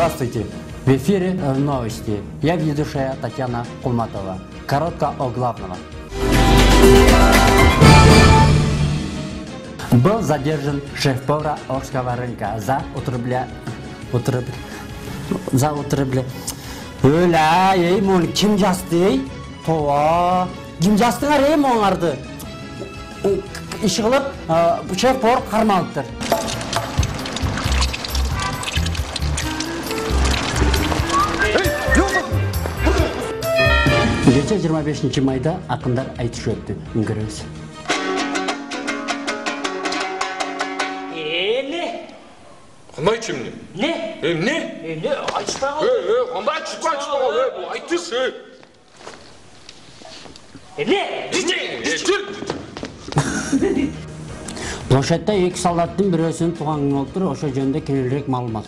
Здравствуйте! В эфире новости. Я ведущая Татьяна Кулматова. Коротко о главном. Был задержан шеф-повар Орского рынка за употребление. Öyle, ey, kim jastı? Tova, kim jastı var ey onlardı? İş kılıp, şef-повар karmalıktır. Gece 25 mayda akınlar aytış öttü. Görüyoruz. Ne? Qanday kimni? Ne? Ne? Ne? Aytışpa qol. Qanday aytışpa qol, bu aytış. Ne? Площадьта екі солдаттың біреусінің туған күні отыр, ошо жөнүндө кеңирээк маалымат.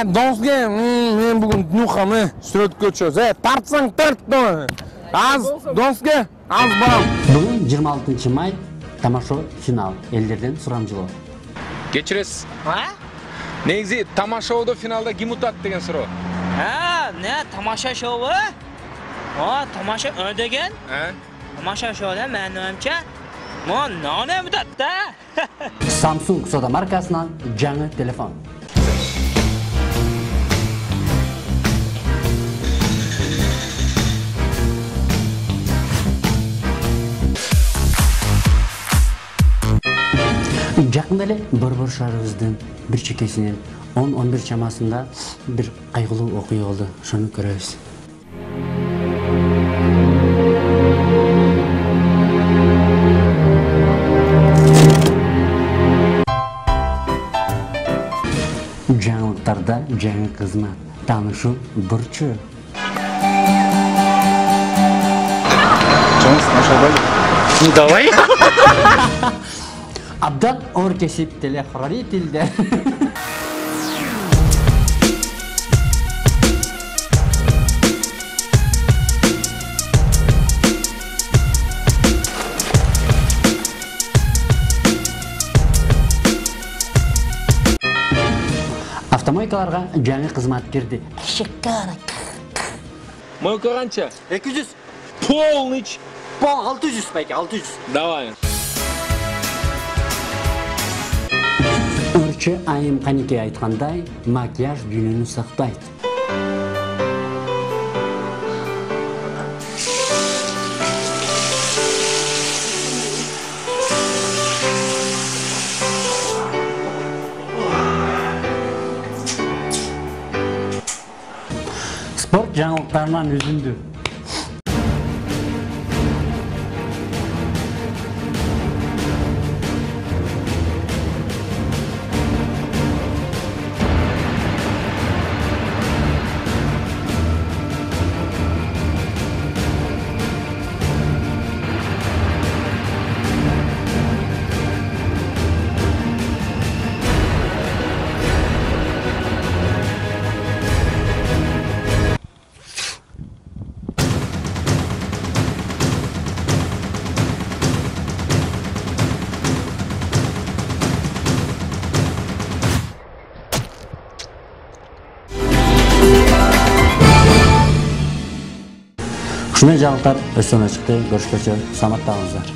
Донске, мен бүгін нюхамы сүрөт көчөз. Тартсаң тарт. Аз Донске, аз барам. Бүгін 26 май тамаша финал. Элдерден сурамжылоо. Кечиресиз. Негизи тамашаодо финалда ким утат деген суроо. Ne? Tamaşa şovu? Tamaşa ödegen? Tamaşa şovda men ömçe. Ne müddet Samsung soda markasынан жаңы телефон. Жақында эле Борбор шаарыбыздын бир чекесинен 10-11 чамасында bir кайгылуу окуя болду. Шуну көрөбүз. Жаңылыктарда жаңы кызмат. Таанышуу бурчу. Давай. Абдан оор кесип телехранителде. Автомойкаларга жаңы кызмат кирди. Шикара. Мойка канча? 200. Полныч. 600 belki 600. Давай. Örçü Ayım Kanike aytқандай, макияж дүйнөнү сактайт. Sport жаңылыктарынан үзүндү. Ушундай жаңылыктар өстөн чыкты. Көрүшкөнчө саламаттаңыздар.